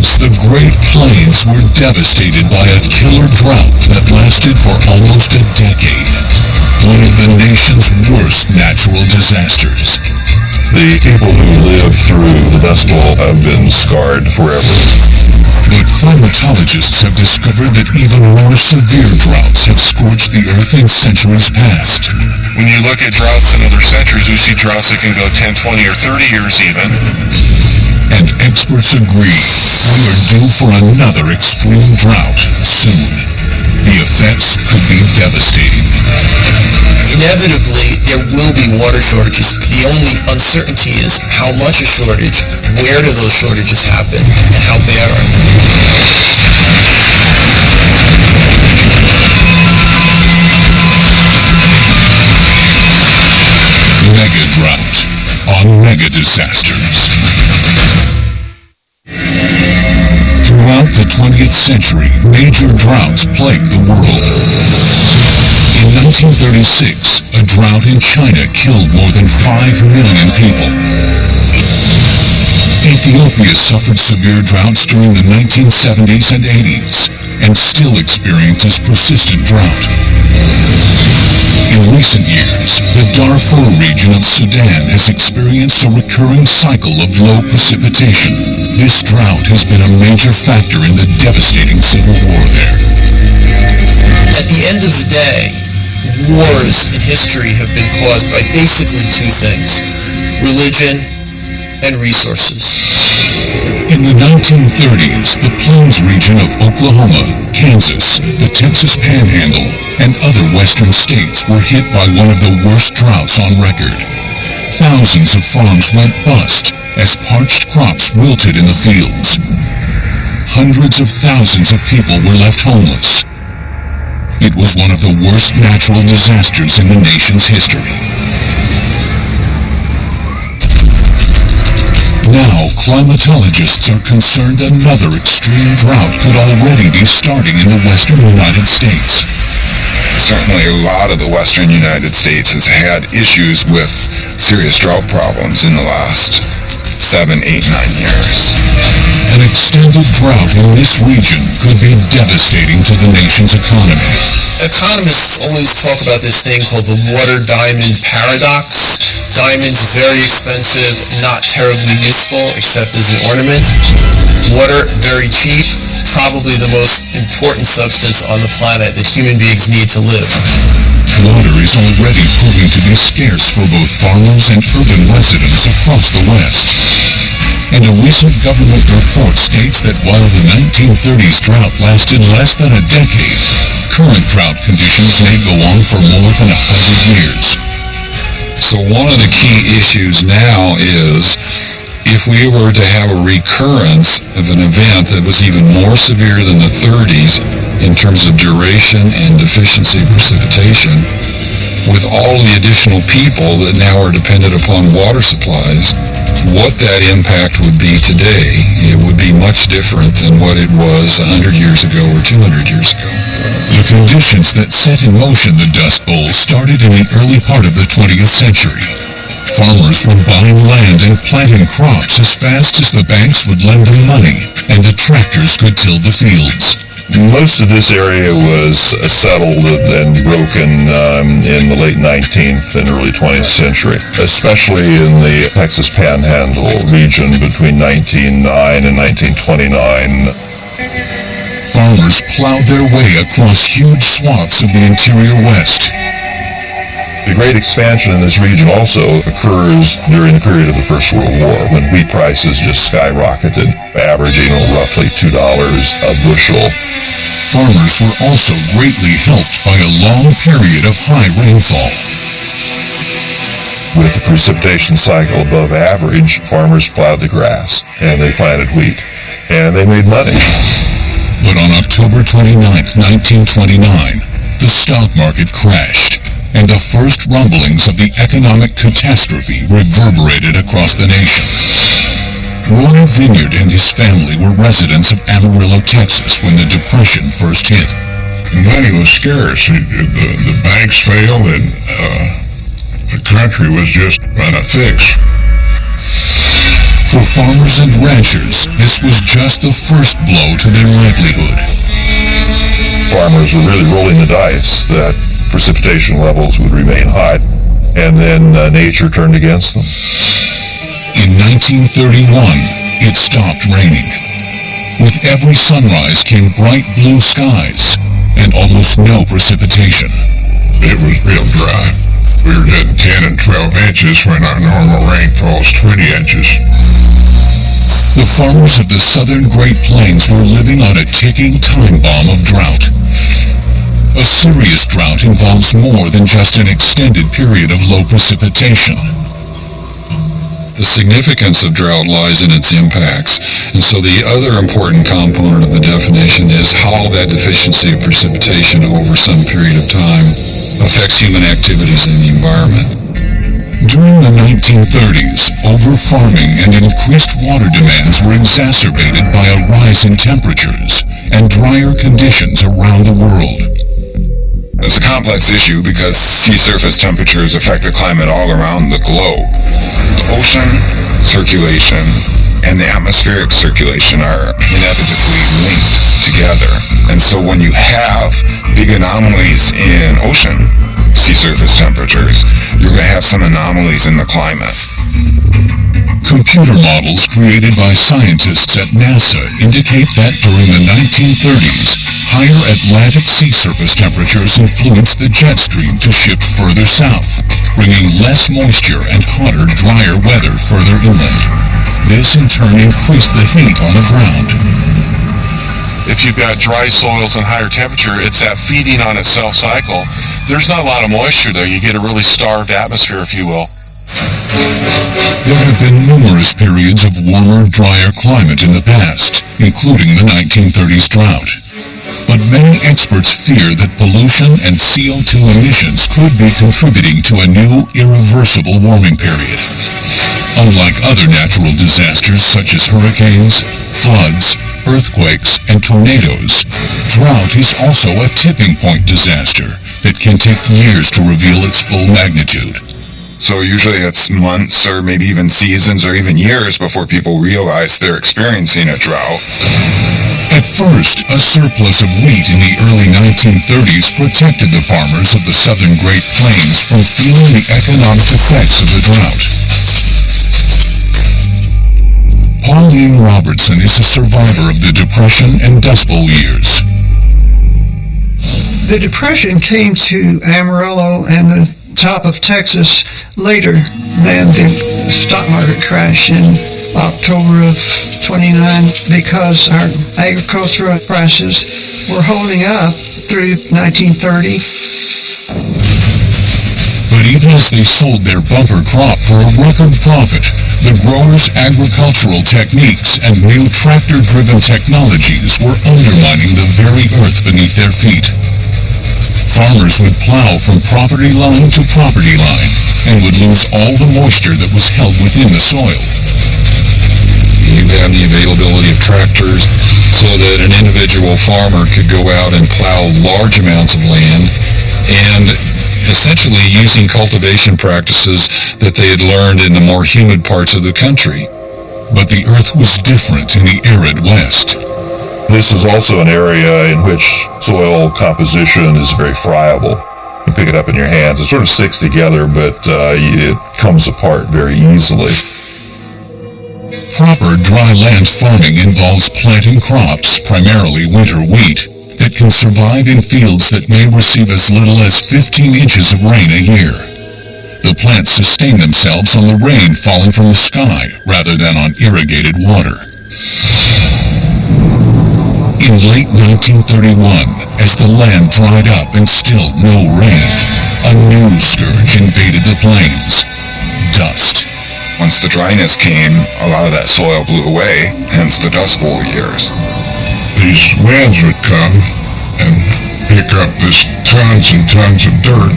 Once, the Great Plains were devastated by a killer drought that lasted for almost a decade. One of the nation's worst natural disasters. The people who lived through the Dust Bowl have been scarred forever. But climatologists have discovered that even more severe droughts have scorched the earth in centuries past. When you look at droughts in other centuries, we see droughts that can go 10, 20, or 30 years even. And experts agree we are due for another extreme drought soon. The effects could be devastating. Inevitably, there will be water shortages. The only uncertainty is how much a shortage, where do those shortages happen, and how bad are they? Mega Drought on Mega Disasters. Throughout the 20th century, major droughts plagued the world. In 1936, a drought in China killed more than 5 million people. Ethiopia suffered severe droughts during the 1970s and 80s, and still experiences persistent drought. In recent years, the Darfur region of Sudan has experienced a recurring cycle of low precipitation. This drought has been a major factor in the devastating civil war there. At the end of the day, wars in history have been caused by basically two things: religion and resources. In the 1930s, the Plains region of Oklahoma, Kansas, the Texas Panhandle, and other western states were hit by one of the worst droughts on record. Thousands of farms went bust as parched crops wilted in the fields. Hundreds of thousands of people were left homeless. It was one of the worst natural disasters in the nation's history. Now, climatologists are concerned another extreme drought could already be starting in the western United States. Certainly a lot of the western United States has had issues with serious drought problems in the last 7, 8, 9 years. An extended drought in this region could be devastating to the nation's economy. Economists always talk about this thing called the water diamond paradox. Diamonds, very expensive, not terribly useful except as an ornament. Water, very cheap, probably the most important substance on the planet that human beings need to live. Water is already proving to be scarce for both farmers and urban residents across the West. And a recent government report states that while the 1930s drought lasted less than a decade, current drought conditions may go on for more than 100 years. So one of the key issues now is if we were to have a recurrence of an event that was even more severe than the 30s in terms of duration and deficiency of precipitation, with all the additional people that now are dependent upon water supplies, what that impact would be today, it would be much different than what it was 100 years ago or 200 years ago. The conditions that set in motion the Dust Bowl started in the early part of the 20th century. Farmers were buying land and planting crops as fast as the banks would lend them money, and the tractors could till the fields. Most of this area was settled and broken in the late 19th and early 20th century, especially in the Texas Panhandle region between 1909 and 1929. Farmers plowed their way across huge swaths of the interior West. The great expansion in this region also occurs during the period of the First World War, when wheat prices just skyrocketed, averaging roughly $2 a bushel. Farmers were also greatly helped by a long period of high rainfall. With the precipitation cycle above average, farmers plowed the grass, and they planted wheat, and they made money. But on October 29, 1929, the stock market crashed, and the first rumblings of the economic catastrophe reverberated across the nation. Roy Vineyard and his family were residents of Amarillo, Texas, when the Depression first hit. Money was scarce. The banks failed, and the country was just on a fix. For farmers and ranchers, this was just the first blow to their livelihood. Farmers were really rolling the dice that precipitation levels would remain high, and then nature turned against them. In 1931, it stopped raining. With every sunrise came bright blue skies and almost no precipitation. It was real dry. We were getting 10 and 12 inches when our normal rainfall is 20 inches. The farmers of the southern Great Plains were living on a ticking time bomb of drought. A serious drought involves more than just an extended period of low precipitation. The significance of drought lies in its impacts, and so the other important component of the definition is how that deficiency of precipitation over some period of time affects human activities in the environment. During the 1930s, over-farming and increased water demands were exacerbated by a rise in temperatures and drier conditions around the world. It's a complex issue because sea surface temperatures affect the climate all around the globe. The ocean circulation and the atmospheric circulation are inevitably linked together. And so when you have big anomalies in ocean sea surface temperatures, you're going to have some anomalies in the climate. Computer models created by scientists at NASA indicate that during the 1930s, higher Atlantic sea surface temperatures influenced the jet stream to shift further south, bringing less moisture and hotter, drier weather further inland. This in turn increased the heat on the ground. If you've got dry soils and higher temperature, it's that feeding on itself cycle. There's not a lot of moisture there. You get a really starved atmosphere, if you will. There have been numerous periods of warmer, drier climate in the past, including the 1930s drought. But many experts fear that pollution and CO2 emissions could be contributing to a new, irreversible warming period. Unlike other natural disasters such as hurricanes, floods, earthquakes, and tornadoes, drought is also a tipping point disaster that can take years to reveal its full magnitude. So usually it's months or maybe even seasons or even years before people realize they're experiencing a drought. At first, a surplus of wheat in the early 1930s protected the farmers of the southern Great Plains from feeling the economic effects of the drought. Pauline Robertson is a survivor of the Depression and Dust Bowl years. The Depression came to Amarillo and the top of Texas later than the stock market crash in October of 29 because our agricultural prices were holding up through 1930. But even as they sold their bumper crop for a record profit, the growers' agricultural techniques and new tractor-driven technologies were undermining the very earth beneath their feet. Farmers would plow from property line to property line and would lose all the moisture that was held within the soil. You have the availability of tractors so that an individual farmer could go out and plow large amounts of land and essentially using cultivation practices that they had learned in the more humid parts of the country. But the earth was different in the arid West. This is also an area in which soil composition is very friable. You pick it up in your hands. It sort of sticks together, but it comes apart very easily. Proper dry land farming involves planting crops, primarily winter wheat, that can survive in fields that may receive as little as 15 inches of rain a year. The plants sustain themselves on the rain falling from the sky rather than on irrigated water. In late 1931, as the land dried up and still no rain, a new scourge invaded the plains: dust. Once the dryness came, a lot of that soil blew away, hence the Dust Bowl years. These winds would come and pick up this tons and tons of dirt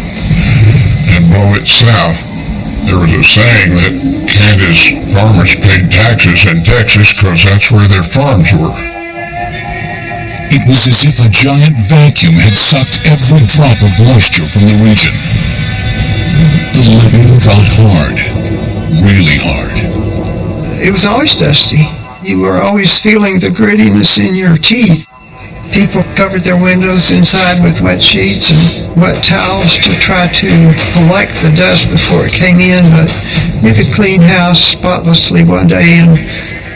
and blow it south. There was a saying that Kansas farmers paid taxes in Texas because that's where their farms were. It was as if a giant vacuum had sucked every drop of moisture from the region. The living got hard, really hard. it was always dusty. You were always feeling the grittiness in your teeth. People covered their windows inside with wet sheets and wet towels to try to collect the dust before it came in, but you could clean house spotlessly one day and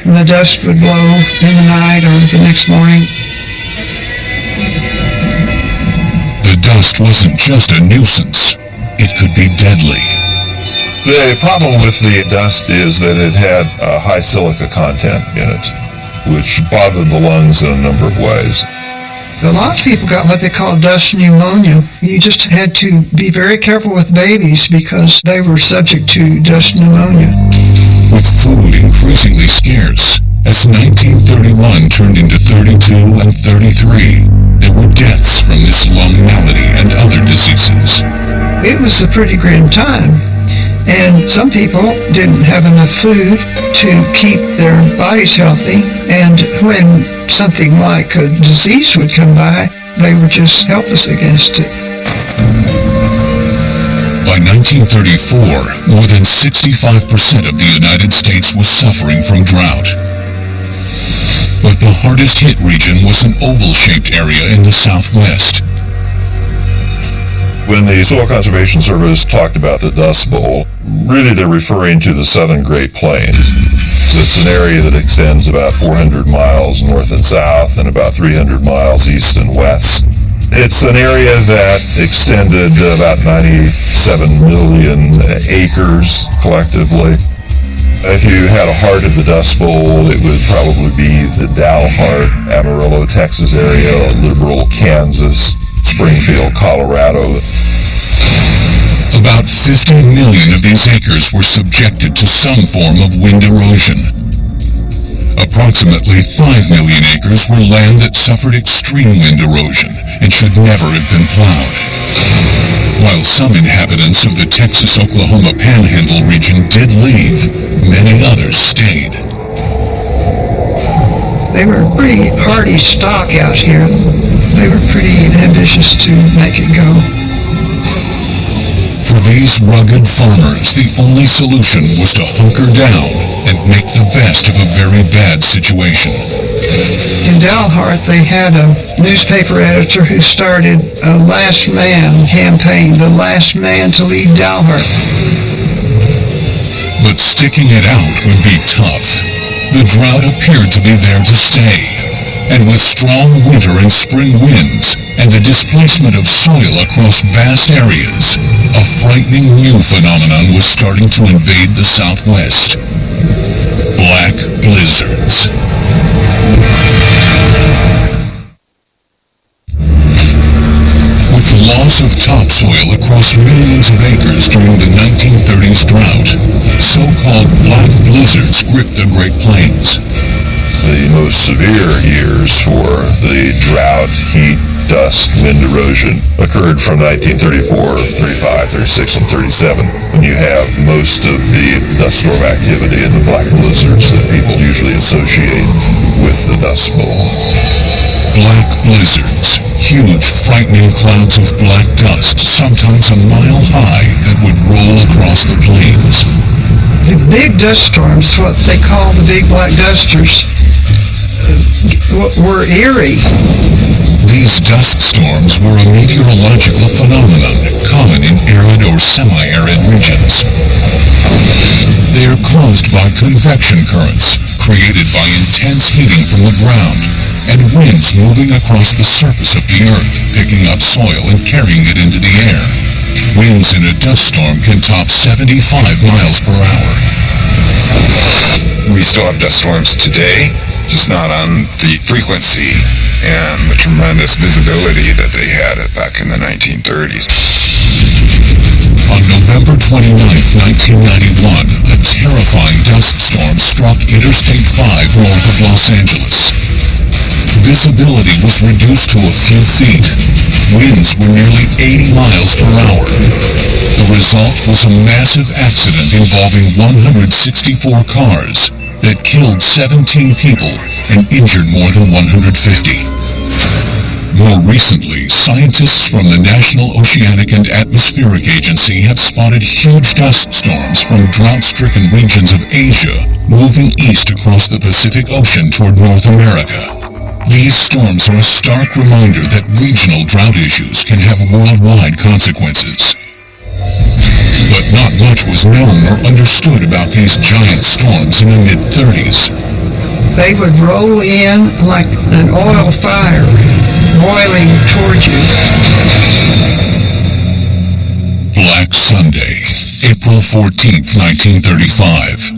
the dust would blow in the night or the next morning. The dust wasn't just a nuisance, it could be deadly. The problem with the dust is that it had a high silica content in it, which bothered the lungs in a number of ways. A lot of people got what they call dust pneumonia. You just had to be very careful with babies because they were subject to dust pneumonia. With food increasingly scarce, as 1931 turned into 32 and 33, there were deaths from this lung malady and other diseases. It was a pretty grim time, and some people didn't have enough food to keep their bodies healthy, and when something like a disease would come by, they were just helpless against it. By 1934, more than 65% of the United States was suffering from drought. But the hardest hit region was an oval-shaped area in the southwest. When the Soil Conservation Service talked about the Dust Bowl, really they're referring to the southern Great Plains. It's an area that extends about 400 miles north and south and about 300 miles east and west. It's an area that extended about 97 million acres collectively. If you had a heart of the Dust Bowl, it would probably be the Dalhart, Amarillo, Texas area, Liberal, Kansas, Springfield, Colorado. About 50 million of these acres were subjected to some form of wind erosion. Approximately 5 million acres were land that suffered extreme wind erosion and should never have been plowed. While some inhabitants of the Texas-Oklahoma Panhandle region did leave, many others stayed. They were a pretty hardy stock out here. They were pretty ambitious to make it go. For these rugged farmers, the only solution was to hunker down and make the best of a very bad situation. In Dalhart, they had a newspaper editor who started a last man campaign, the last man to leave Dalhart. But sticking it out would be tough. The drought appeared to be there to stay, and with strong winter and spring winds and the displacement of soil across vast areas, a frightening new phenomenon was starting to invade the Southwest. Black blizzards. With the loss of topsoil across millions of acres during the 1930s drought, so-called black blizzards gripped the Great Plains. The most severe years for the drought, heat, dust, wind erosion occurred from 1934, 35, 36, and 37, when you have most of the dust storm activity and the black blizzards that people usually associate with the Dust Bowl. Black blizzards, huge, frightening clouds of black dust, sometimes a mile high, that would roll across the plains. The big dust storms, what they call the big black dusters, were eerie. These dust storms were a meteorological phenomenon common in arid or semi-arid regions. They are caused by convection currents created by intense heating from the ground and winds moving across the surface of the earth, picking up soil and carrying it into the air. Winds in a dust storm can top 75 miles per hour. We still have dust storms today, just not on the frequency and the tremendous visibility that they had back in the 1930s. On November 29, 1991, a terrifying dust storm struck Interstate 5 north of Los Angeles. Visibility was reduced to a few feet. Winds were nearly 80 miles per hour. The result was a massive accident involving 164 cars that killed 17 people and injured more than 150. More recently, scientists from the National Oceanic and Atmospheric Agency have spotted huge dust storms from drought-stricken regions of Asia moving east across the Pacific Ocean toward North America. These storms are a stark reminder that regional drought issues can have worldwide consequences. But not much was known or understood about these giant storms in the mid-30s. They would roll in like an oil fire, boiling toward you. Black Sunday, April 14th, 1935.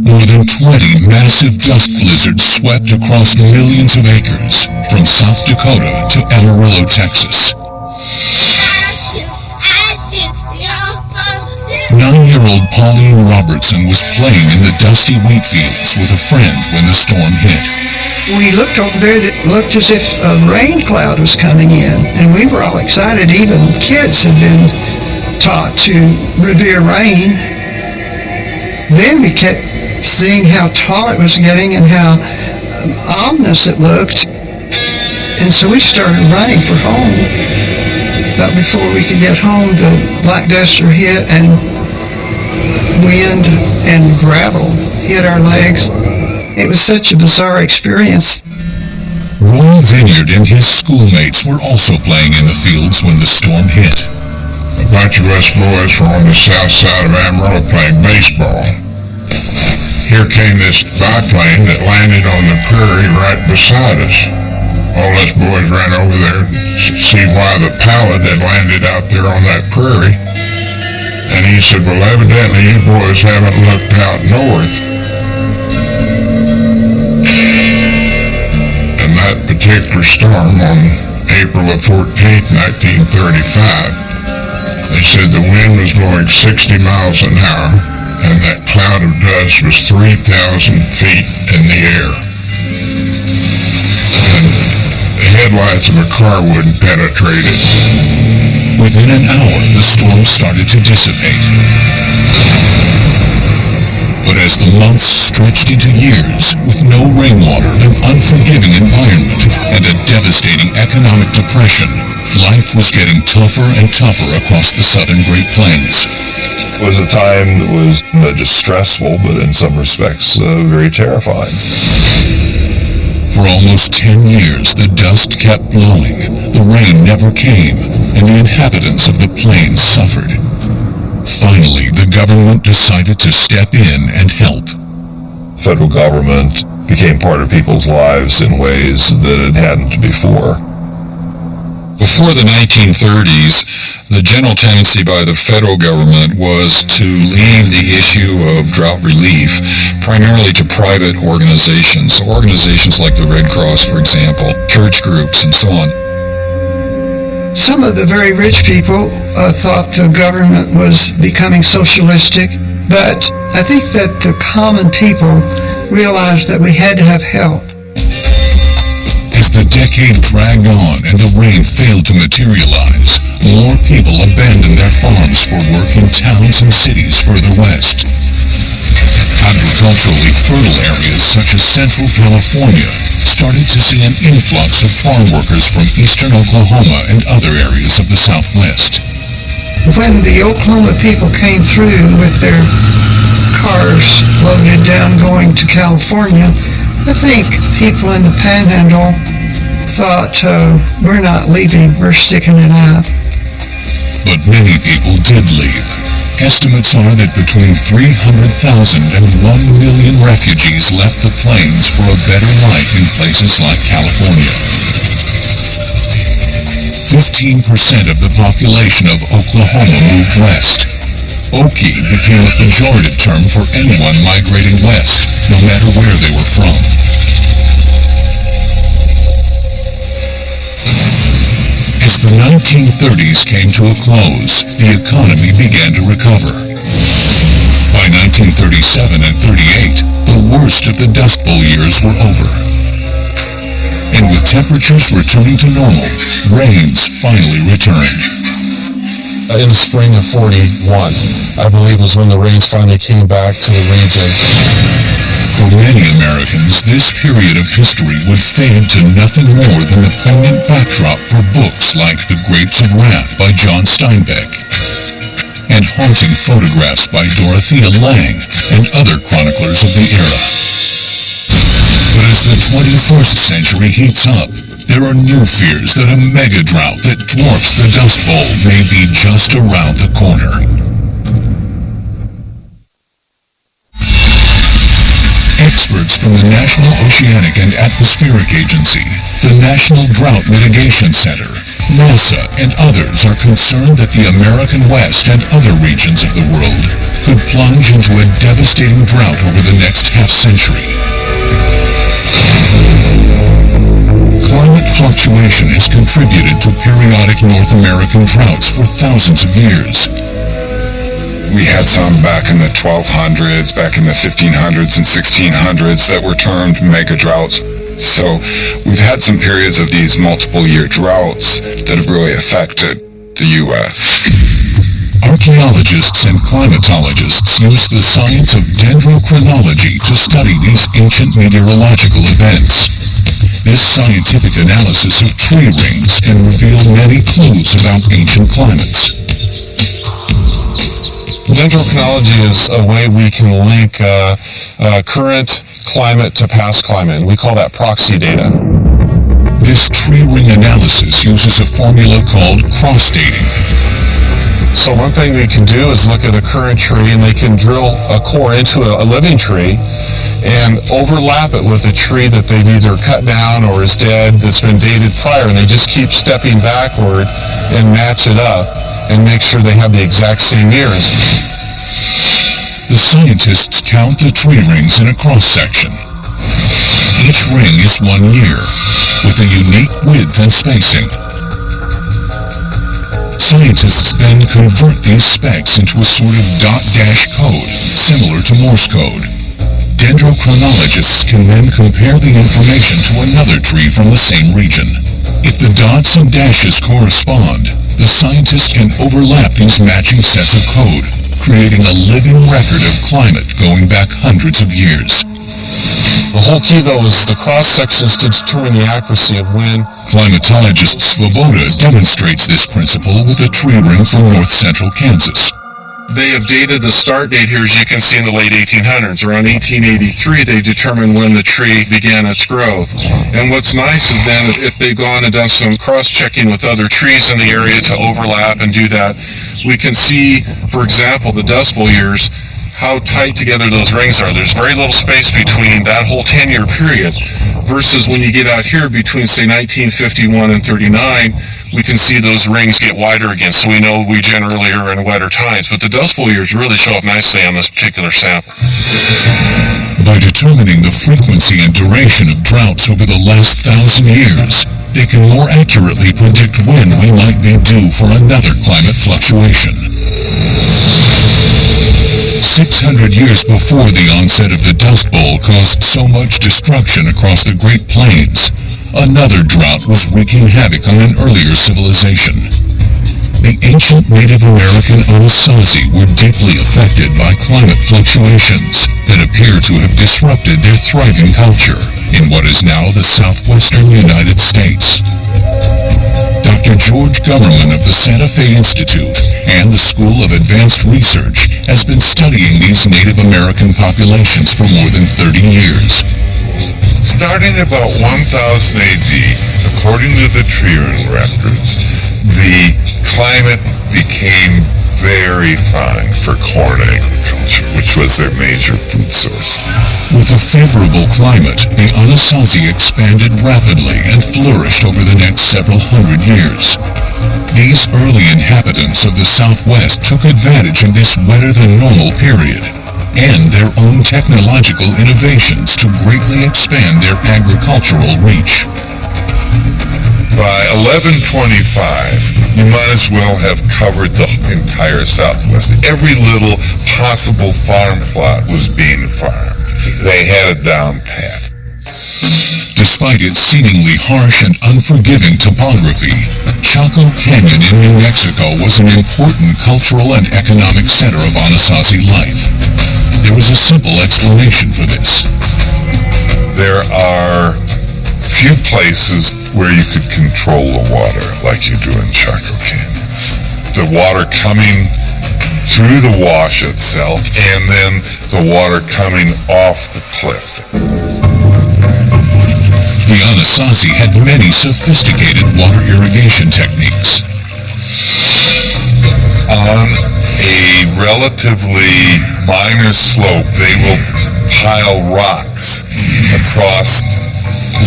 More than 20 massive dust blizzards swept across millions of acres, from South Dakota to Amarillo, Texas. 9-year-old Pauline Robertson was playing in the dusty wheat fields with a friend when the storm hit. We looked over there, it looked as if a rain cloud was coming in, and we were all excited. Even kids had been taught to revere rain. Then we kept seeing how tall it was getting and how ominous it looked, and so we started running for home. But before we could get home, the black duster hit, and wind and gravel hit our legs. It was such a bizarre experience. Roy Vineyard and his schoolmates were also playing in the fields when the storm hit. A bunch of us boys were on the south side of Amarillo playing baseball. Here came this biplane that landed on the prairie right beside us. All us boys ran over there to see why the pilot had landed out there on that prairie. And he said, well, evidently you boys haven't looked out north. And that particular storm on April the 14th, 1935, they said the wind was blowing 60 miles an hour, and that cloud of dust was 3,000 feet in the air. And the headlights of a car wouldn't penetrate it. Within an hour, the storm started to dissipate. But as the months stretched into years, with no rainwater, an unforgiving environment, and a devastating economic depression, life was getting tougher and tougher across the southern Great Plains. It was a time that was not just stressful, but in some respects very terrifying. For almost 10 years, the dust kept blowing, the rain never came, and the inhabitants of the plains suffered. Finally, the government decided to step in and help. Federal government became part of people's lives in ways that it hadn't before. Before the 1930s, the general tendency by the federal government was to leave the issue of drought relief primarily to private organizations. So organizations like the Red Cross, for example, church groups, and so on. Some of the very rich people thought the government was becoming socialistic, but I think that the common people realized that we had to have help. As the decade dragged on and the rain failed to materialize, more people abandoned their farms for work in towns and cities further west. Agriculturally fertile areas such as central California started to see an influx of farm workers from eastern Oklahoma and other areas of the Southwest. When the Oklahoma people came through with their cars loaded down going to California, I think people in the Panhandle thought, we're not leaving, we're sticking it out. But many people did leave. Estimates are that between 300,000 and 1 million refugees left the plains for a better life in places like California. 15% of the population of Oklahoma moved west. Okie became a pejorative term for anyone migrating west, no matter where they were from. As the 1930s came to a close, the economy began to recover. By 1937 and 38, the worst of the Dust Bowl years were over. And with temperatures returning to normal, rains finally returned. In the spring of 41, I believe was when the rains finally came back to the region. For many Americans, hopes this period of history would fade to nothing more than the poignant backdrop for books like The Grapes of Wrath by John Steinbeck and haunting photographs by Dorothea Lange and other chroniclers of the era. But as the 21st century heats up, there are new fears that a mega drought that dwarfs the Dust Bowl may be just around the corner. Experts from the National Oceanic and Atmospheric Agency, the National Drought Mitigation Center, NASA, and others are concerned that the American West and other regions of the world could plunge into a devastating drought over the next half-century. Climate fluctuation has contributed to periodic North American droughts for thousands of years. We had some back in the 1200s, back in the 1500s and 1600s that were termed mega droughts. So we've had some periods of these multiple-year droughts that have really affected the U.S. Archaeologists and climatologists use the science of dendrochronology to study these ancient meteorological events. This scientific analysis of tree rings can reveal many clues about ancient climates. Dendrochronology is a way we can link current climate to past climate, and we call that proxy data. This tree ring analysis uses a formula called cross-dating. So one thing they can do is look at a current tree, and they can drill a core into a living tree and overlap it with a tree that they've either cut down or is dead that's been dated prior, and they just keep stepping backward and match it up and make sure they have the exact same years. The scientists count the tree rings in a cross-section. Each ring is 1 year, with a unique width and spacing. Scientists then convert these specs into a sort of dot-dash code, similar to Morse code. Dendrochronologists can then compare the information to another tree from the same region. If the dots and dashes correspond, the scientist can overlap these matching sets of code, creating a living record of climate going back hundreds of years. The whole key, though, is the cross-sections to determine the accuracy of when. Climatologist Svoboda demonstrates this principle with a tree ring from north-central Kansas. They have dated the start date here, as you can see, in the late 1800s. Around 1883, they determined when the tree began its growth. And what's nice is then, if they've gone and done some cross-checking with other trees in the area to overlap and do that, we can see, for example, the Dust Bowl years, how tight together those rings are. There's very little space between that whole 10-year period versus when you get out here between, say, 1951 and 39, we can see those rings get wider again, so we know we generally are in wetter times. But the Dust Bowl years really show up nicely on this particular sample. By determining the frequency and duration of droughts over the last 1,000 years, they can more accurately predict when we might be due for another climate fluctuation. 600 years before the onset of the Dust Bowl caused so much destruction across the Great Plains, another drought was wreaking havoc on an earlier civilization. The ancient Native American Anasazi were deeply affected by climate fluctuations that appear to have disrupted their thriving culture in what is now the southwestern United States. Dr. George Gummerman of the Santa Fe Institute and the School of Advanced Research has been studying these Native American populations for more than 30 years. Starting about 1000 AD, according to the tree ring records, the climate became very fine for corn agriculture, which was their major food source. With a favorable climate, the Anasazi expanded rapidly and flourished over the next several hundred years. These early inhabitants of the Southwest took advantage of this wetter-than-normal period and their own technological innovations to greatly expand their agricultural reach. By 1125, you might as well have covered the entire Southwest. Every little possible farm plot was being farmed. They had it down pat. Despite its seemingly harsh and unforgiving topography, Chaco Canyon in New Mexico was an important cultural and economic center of Anasazi life. There was a simple explanation for this. They there are few places where you could control the water like you do in Chaco Canyon. The water coming through the wash itself, and then the water coming off the cliff. The Anasazi had many sophisticated water irrigation techniques. On a relatively minor slope, they will pile rocks across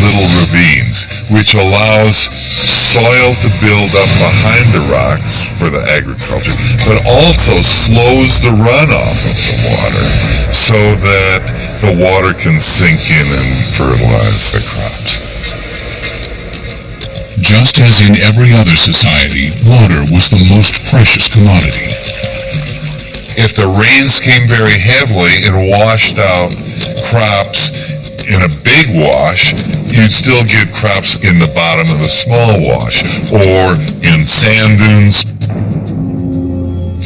little ravines, which allows soil to build up behind the rocks for the agriculture, but also slows the runoff of the water so that the water can sink in and fertilize the crops. Just as in every other society, water was the most precious commodity. If the rains came very heavily and washed out crops in a big wash, you'd still get crops in the bottom of a small wash, or in sand dunes.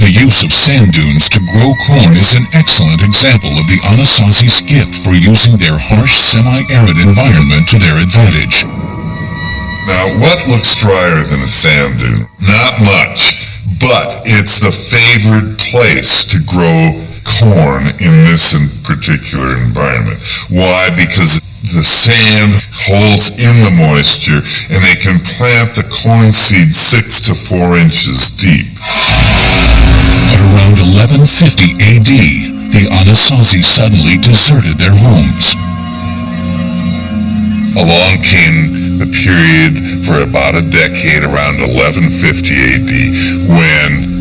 The use of sand dunes to grow corn is an excellent example of the Anasazi's gift for using their harsh, semi-arid environment to their advantage. Now, what looks drier than a sand dune? Not much, but it's the favored place to grow corn in this particular environment. Why? Because the sand holds in the moisture, and they can plant the corn seed 6 to 4 inches deep. At around 1150 AD, the Anasazi suddenly deserted their homes. Along came the period for about a decade, around 1150 AD, when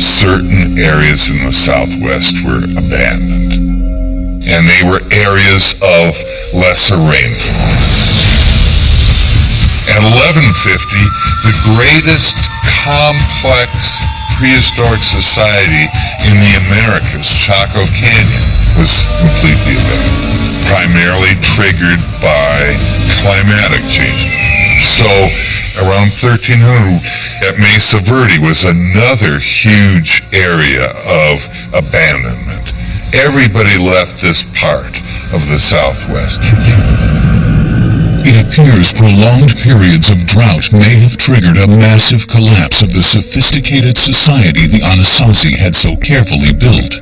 certain areas in the Southwest were abandoned. And they were areas of lesser rainfall. At 1150, the greatest complex prehistoric society in the Americas, Chaco Canyon, was completely abandoned, primarily triggered by climatic change. So around 1300, at Mesa Verde was another huge area of abandonment. Everybody left this part of the Southwest. It appears prolonged periods of drought may have triggered a massive collapse of the sophisticated society the Anasazi had so carefully built.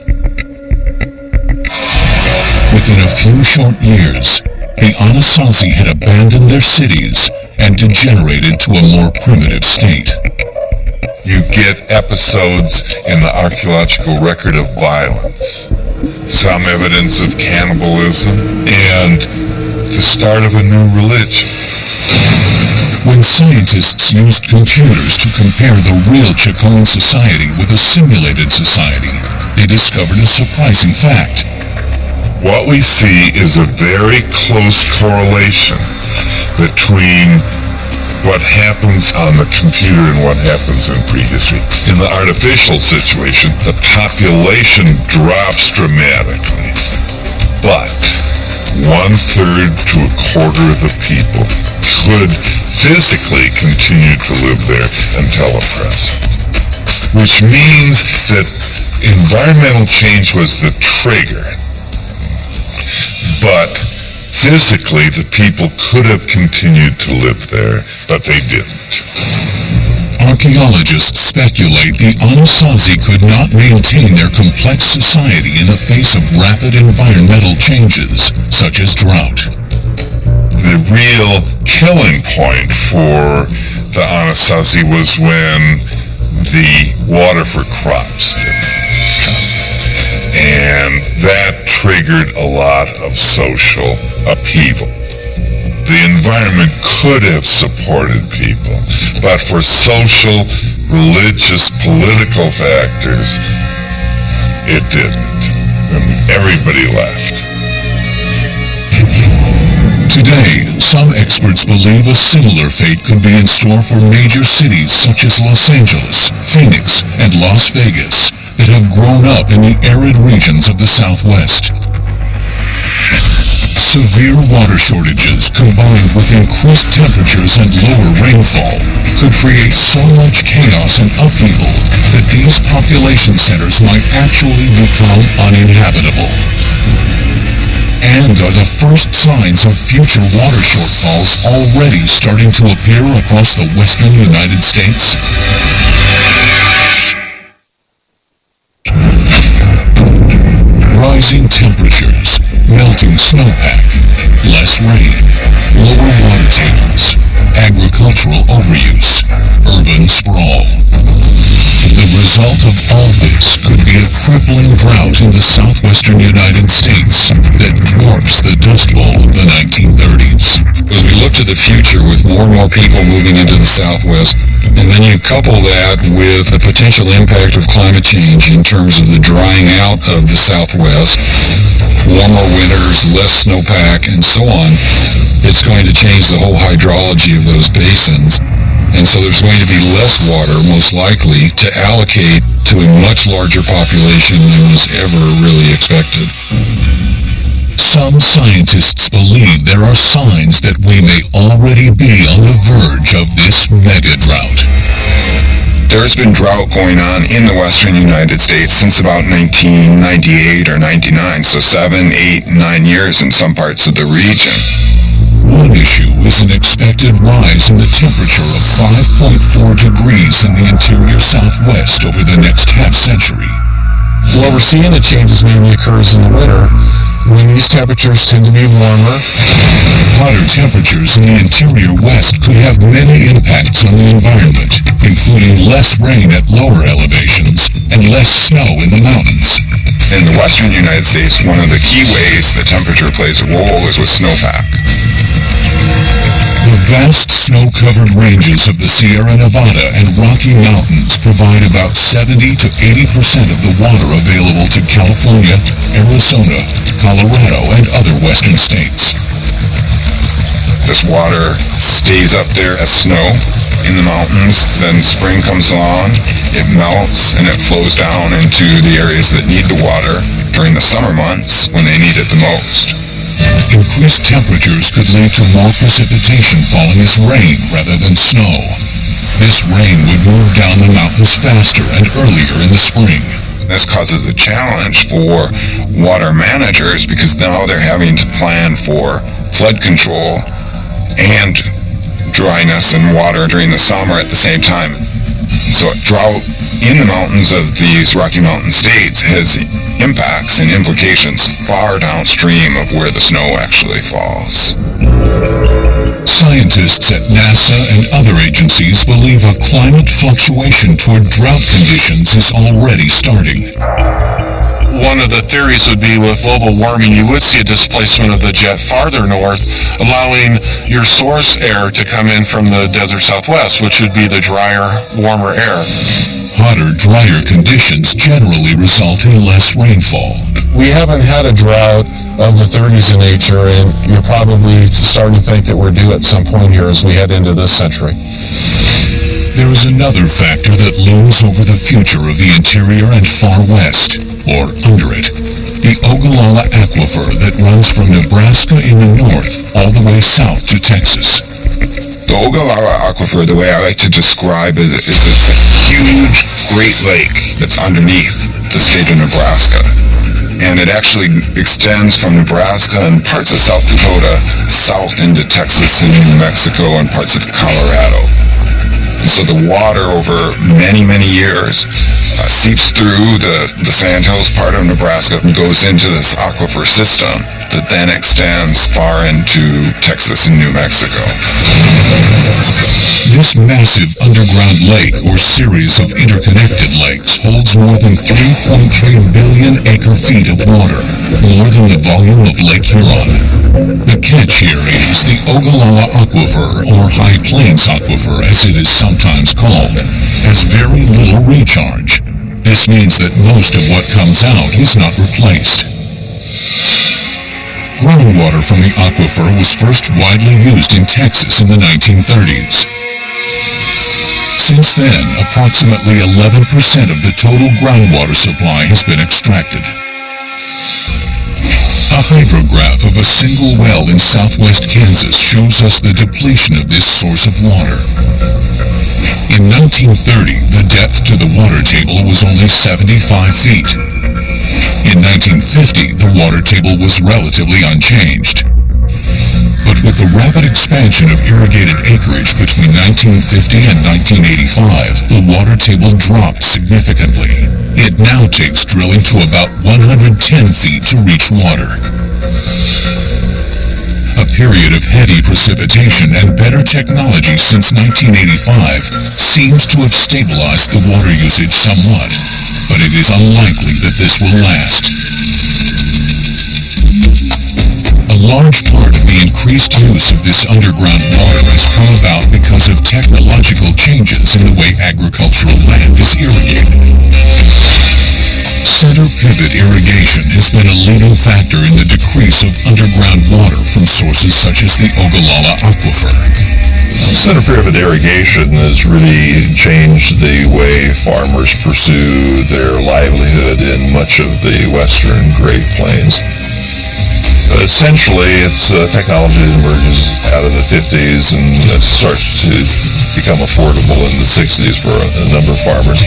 Within a few short years, the Anasazi had abandoned their cities and degenerated to a more primitive state. You get episodes in the archaeological record of violence, some evidence of cannibalism, and the start of a new religion. When scientists used computers to compare the real Chacoan society with a simulated society, they discovered a surprising fact. What we see is a very close correlation between what happens on the computer and what happens in prehistory. In the artificial situation, the population drops dramatically, but 1/3 to 1/4 of the people could physically continue to live there until the present. Which means that environmental change was the trigger, but physically the people could have continued to live there, but they didn't. Archaeologists speculate the Anasazi could not maintain their complex society in the face of rapid environmental changes, such as drought. The real killing point for the Anasazi was when the water for crops didn't come. And that triggered a lot of social upheaval. The environment could have supported people, but for social, religious, political factors, it didn't. And everybody left. Today, some experts believe a similar fate could be in store for major cities such as Los Angeles, Phoenix, and Las Vegas that have grown up in the arid regions of the Southwest. Severe water shortages combined with increased temperatures and lower rainfall could create so much chaos and upheaval that these population centers might actually become uninhabitable. And are the first signs of future water shortfalls already starting to appear across the western United States? Rising temperatures, melting snowpack, less rain, lower water tables, agricultural overuse, urban sprawl. The result of all this could be a crippling drought in the southwestern United States that dwarfs the Dust Bowl of the 1930s. As we look to the future with more and more people moving into the Southwest, and then you couple that with the potential impact of climate change in terms of the drying out of the Southwest, warmer winters, less snowpack, and so on, it's going to change the whole hydrology of those basins. And so there's going to be less water, most likely, to allocate to a much larger population than was ever really expected. Some scientists believe there are signs that we may already be on the verge of this mega drought. There's been drought going on in the western United States since about 1998 or 99, so 7, 8, 9 years in some parts of the region. One issue is an expected rise in the temperature of 5.4 degrees in the interior Southwest over the next half-century. What we're seeing the changes mainly occurs in the winter, when these temperatures tend to be warmer. Hotter temperatures in the interior West could have many impacts on the environment, including less rain at lower elevations and less snow in the mountains. In the western United States, one of the key ways the temperature plays a role is with snowpack. The vast snow-covered ranges of the Sierra Nevada and Rocky Mountains provide about 70 to 80% of the water available to California, Arizona, Colorado, and other western states. This water stays up there as snow in the mountains, then spring comes along, it melts, and it flows down into the areas that need the water during the summer months when they need it the most. Increased temperatures could lead to more precipitation falling as rain rather than snow. This rain would move down the mountains faster and earlier in the spring. This causes a challenge for water managers because now they're having to plan for flood control and dryness and water during the summer at the same time. So a drought in the mountains of these Rocky Mountain states has impacts and implications far downstream of where the snow actually falls. Scientists at NASA and other agencies believe a climate fluctuation toward drought conditions is already starting. One of the theories would be with global warming, you would see a displacement of the jet farther north, allowing your source air to come in from the desert Southwest, which would be the drier, warmer air. Hotter, drier conditions generally result in less rainfall. We haven't had a drought of the 30s in nature, and you're probably starting to think that we're due at some point here as we head into this century. There is another factor that looms over the future of the interior and far west, or under it. The Ogallala Aquifer that runs from Nebraska in the north all the way south to Texas. The Ogallala Aquifer, the way I like to describe it, is it's a huge Great Lake that's underneath the state of Nebraska. And it actually extends from Nebraska and parts of South Dakota south into Texas and New Mexico and parts of Colorado. And so the water over many, many years seeps through the Sandhills part of Nebraska and goes into this aquifer system that then extends far into Texas and New Mexico. This massive underground lake or series of interconnected lakes holds more than 3.3 billion acre-feet of water, more than the volume of Lake Huron. The catch here is the Ogallala Aquifer, or High Plains Aquifer as it is sometimes called, has very little recharge. This means that most of what comes out is not replaced. Groundwater from the aquifer was first widely used in Texas in the 1930s. Since then, approximately 11% of the total groundwater supply has been extracted. A hydrograph of a single well in southwest Kansas shows us the depletion of this source of water. In 1930, the depth to the water table was only 75 feet. In 1950, the water table was relatively unchanged. But with the rapid expansion of irrigated acreage between 1950 and 1985, the water table dropped significantly. It now takes drilling to about 110 feet to reach water. A period of heavy precipitation and better technology since 1985 seems to have stabilized the water usage somewhat, but it is unlikely that this will last. A large part of the increased use of this underground water has come about because of technological changes in the way agricultural land is irrigated. Center pivot irrigation has been a leading factor in the decrease of underground water from sources such as the Ogallala Aquifer. Center pivot irrigation has really changed the way farmers pursue their livelihood in much of the western Great Plains. Essentially, it's technology that emerges out of the 50s and that starts to become affordable in the 60s for a number of farmers.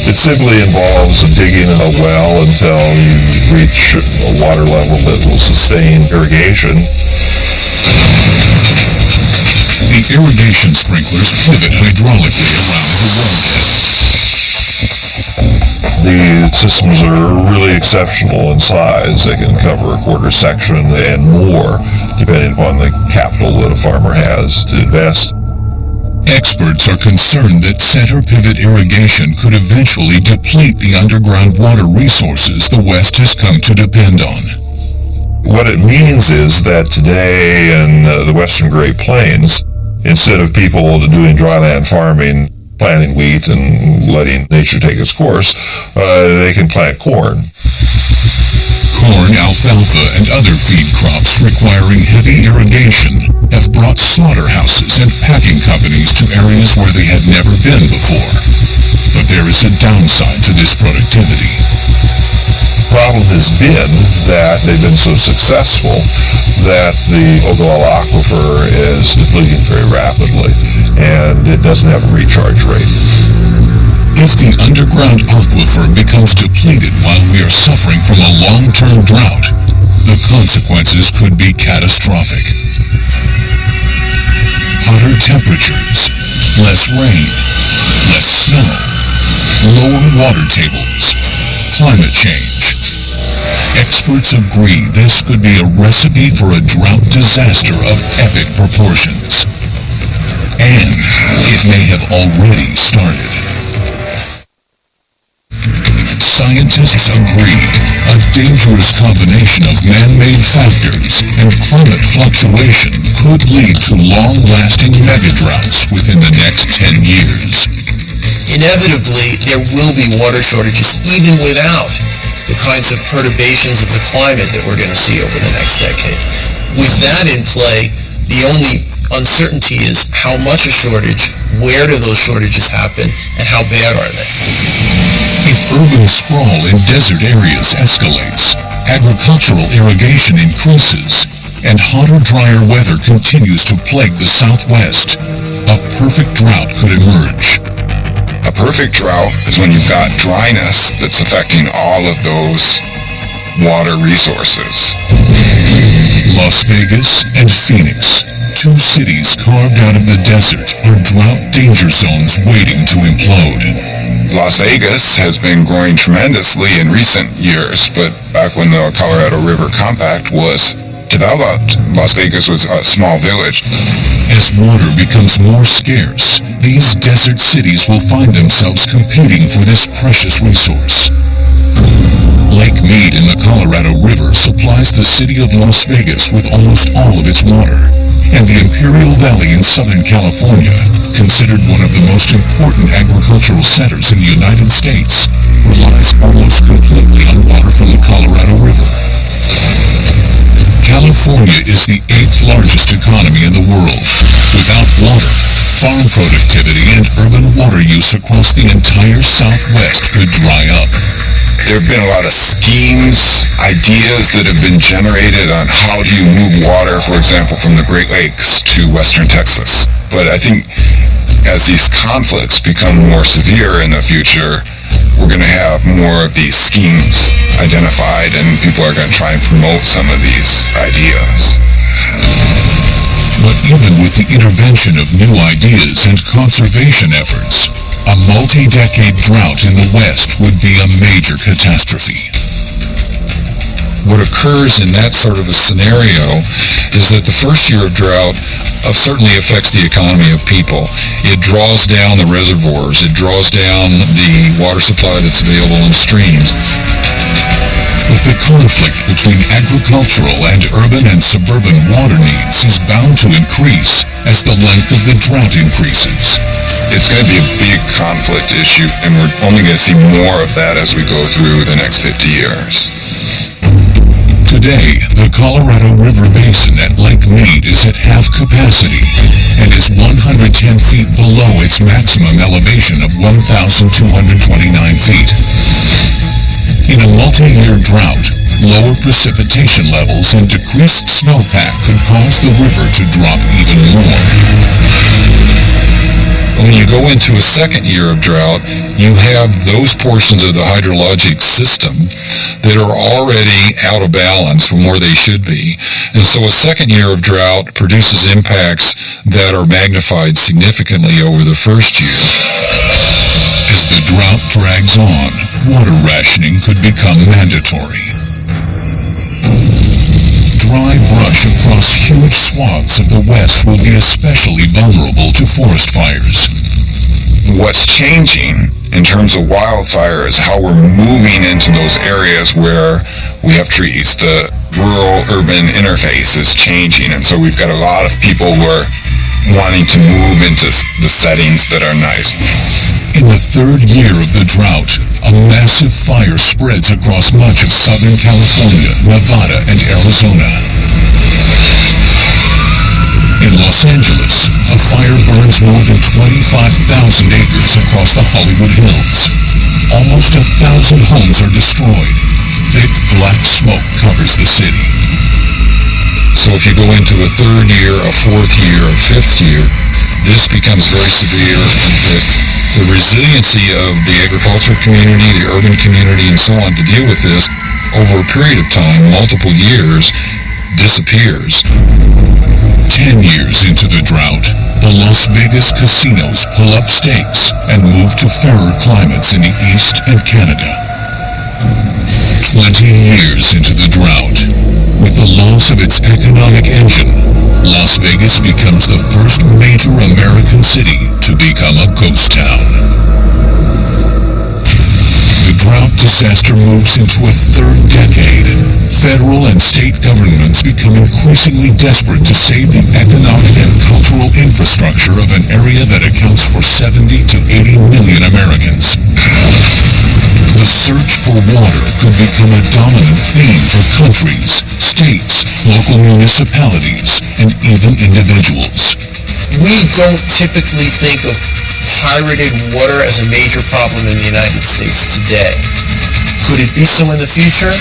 It simply involves digging a well until you reach a water level that will sustain irrigation. The irrigation sprinklers pivot hydraulically. The systems are really exceptional in size. They can cover a quarter section and more, depending upon the capital that a farmer has to invest. Experts are concerned that center pivot irrigation could eventually deplete the underground water resources the West has come to depend on. What it means is that today in the western Great Plains, instead of people doing dryland farming, planting wheat and letting nature take its course, they can plant corn. Corn, alfalfa, and other feed crops requiring heavy irrigation have brought slaughterhouses and packing companies to areas where they had never been before. But there is a downside to this productivity. The problem has been that they've been so successful that the Ogallala Aquifer is depleting very rapidly, and it doesn't have a recharge rate. If the underground aquifer becomes depleted while we are suffering from a long-term drought, the consequences could be catastrophic. Hotter temperatures, less rain, less snow, lower water tables, climate change. Experts agree this could be a recipe for a drought disaster of epic proportions. And it may have already started. Scientists agree a dangerous combination of man-made factors and climate fluctuation could lead to long-lasting megadroughts within the next 10 years. Inevitably, there will be water shortages even without the kinds of perturbations of the climate that we're going to see over the next decade. With that in play, the only uncertainty is how much a shortage, where do those shortages happen, and how bad are they? If urban sprawl in desert areas escalates, agricultural irrigation increases, and hotter, drier weather continues to plague the Southwest, a perfect drought could emerge. A perfect drought is when you've got dryness that's affecting all of those water resources. Las Vegas and Phoenix, two cities carved out of the desert, are drought danger zones waiting to implode. Las Vegas has been growing tremendously in recent years, but back when the Colorado River Compact was developed, Las Vegas was a small village. As water becomes more scarce, these desert cities will find themselves competing for this precious resource. Lake Mead in the Colorado River supplies the city of Las Vegas with almost all of its water, and the Imperial Valley in Southern California, considered one of the most important agricultural centers in the United States, relies almost completely on water from the Colorado River. California is the 8th largest economy in the world. Without water, farm productivity and urban water use across the entire Southwest could dry up. There have been a lot of schemes, ideas that have been generated on how do you move water, for example, from the Great Lakes to western Texas. But I think as these conflicts become more severe in the future, we're going to have more of these schemes identified, and people are going to try and promote some of these ideas. But even with the intervention of new ideas and conservation efforts, a multi-decade drought in the West would be a major catastrophe. What occurs in that sort of a scenario is that the first year of drought certainly affects the economy of people. It draws down the reservoirs. It draws down the water supply that's available in streams. But the conflict between agricultural and urban and suburban water needs is bound to increase as the length of the drought increases. It's going to be a big conflict issue, and we're only going to see more of that as we go through the next 50 years. Today, the Colorado River Basin at Lake Mead is at half capacity and is 110 feet below its maximum elevation of 1,229 feet. In a multi-year drought, lower precipitation levels and decreased snowpack could cause the river to drop even more. When you go into a second year of drought, you have those portions of the hydrologic system that are already out of balance from where they should be. And so a second year of drought produces impacts that are magnified significantly over the first year. As the drought drags on, water rationing could become mandatory. Dry brush across huge swaths of the West will be especially vulnerable to forest fires. What's changing in terms of wildfire is how we're moving into those areas where we have trees. The rural-urban interface is changing, and so we've got a lot of people who are wanting to move into the settings that are nice. In the third year of the drought, a massive fire spreads across much of Southern California, Nevada, and Arizona. In Los Angeles, a fire burns more than 25,000 acres across the Hollywood Hills. Almost 1,000 homes are destroyed. Thick black smoke covers the city. So if you go into a third year, a fourth year, a fifth year, this becomes very severe. The resiliency of the agricultural community, the urban community, and so on to deal with this over a period of time, multiple years, disappears. 10 years into the drought, the Las Vegas casinos pull up stakes and move to fairer climates in the East and Canada. 20 years into the drought, with the loss of its economic engine, Las Vegas becomes the first major American city to become a ghost town. The drought disaster moves into a third decade. Federal and state governments become increasingly desperate to save the economic and cultural infrastructure of an area that accounts for 70 to 80 million Americans. The search for water could become a dominant theme for countries, states, local municipalities, and even individuals. We don't typically think of pirated water as a major problem in the United States today. Could it be so in the future?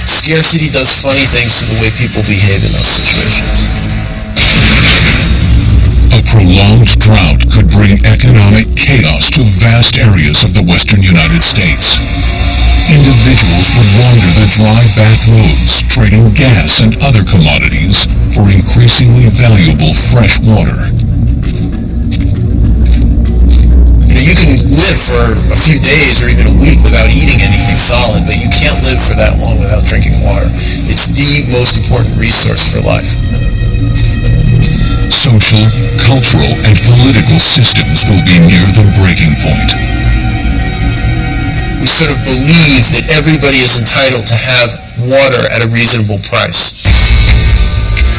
Scarcity does funny things to the way people behave in those situations. A prolonged drought could bring economic chaos to vast areas of the western United States. Individuals would wander the dry back roads, trading gas and other commodities for increasingly valuable fresh water. You can live for a few days or even a week without eating anything solid, but you can't live for that long without drinking water. It's the most important resource for life. Social, cultural, and political systems will be near the breaking point. We sort of believe that everybody is entitled to have water at a reasonable price.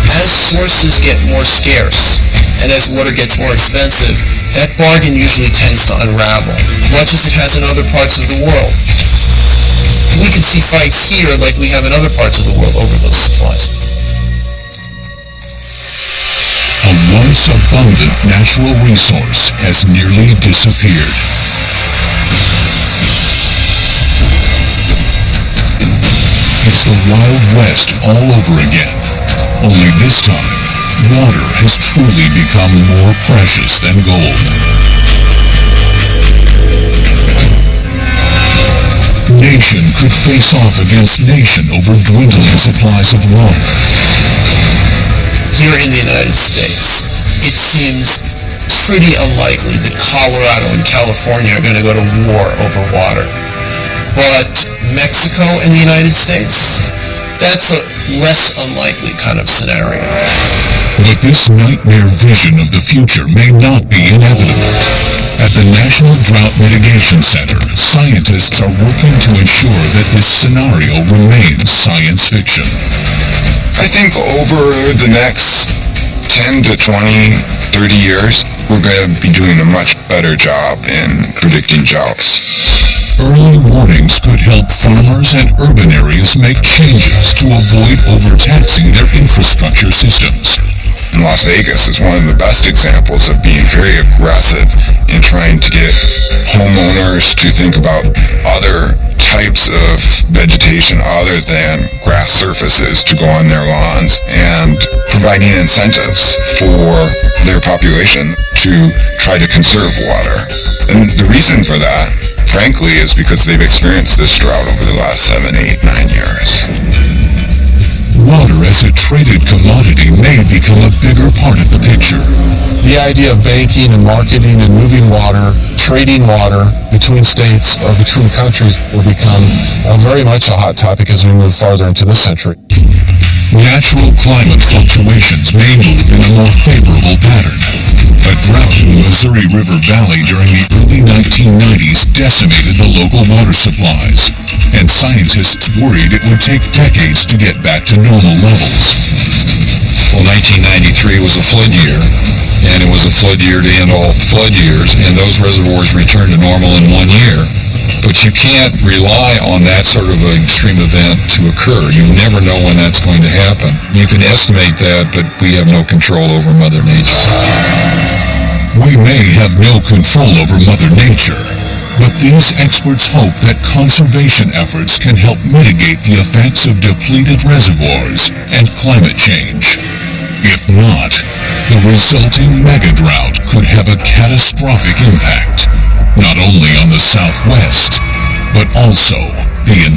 As sources get more scarce, and as water gets more expensive, that bargain usually tends to unravel, much as it has in other parts of the world. We could see fights here like we have in other parts of the world over those supplies. A once abundant natural resource has nearly disappeared. It's the Wild West all over again, only this time, water has truly become more precious than gold. nation could face off against nation over dwindling supplies of water. Here in the United States, it seems pretty unlikely that Colorado and California are going to go to war over water. But Mexico and the United States, that's a less unlikely kind of scenario. But this nightmare vision of the future may not be inevitable. At the National Drought Mitigation Center, scientists are working to ensure that this scenario remains science fiction. I think over the next 10 to 20, 30 years, we're going to be doing a much better job in predicting droughts. Early warnings could help farmers and urban areas make changes to avoid overtaxing their infrastructure systems. And Las Vegas is one of the best examples of being very aggressive in trying to get homeowners to think about other types of vegetation other than grass surfaces to go on their lawns, and providing incentives for their population to try to conserve water. And the reason for that, frankly, is because they've experienced this drought over the last 7, 8, 9 years. Water as a traded commodity may become a bigger part of the picture. The idea of banking and marketing and moving water, trading water between states or between countries will become very much a hot topic as we move farther into this century. Natural climate fluctuations may move in a more favorable pattern. A drought in the Missouri River Valley during the early 1990s decimated the local water supplies, and scientists worried it would take decades to get back to normal levels. Well, 1993 was a flood year, and it was a flood year to end all flood years, and those reservoirs returned to normal in 1 year. But you can't rely on that sort of an extreme event to occur. You never know when that's going to happen. You can estimate that, but we have no control over Mother Nature. We may have no control over Mother Nature, but these experts hope that conservation efforts can help mitigate the effects of depleted reservoirs and climate change. If not, the resulting mega-drought could have a catastrophic impact, not only on the Southwest, but also the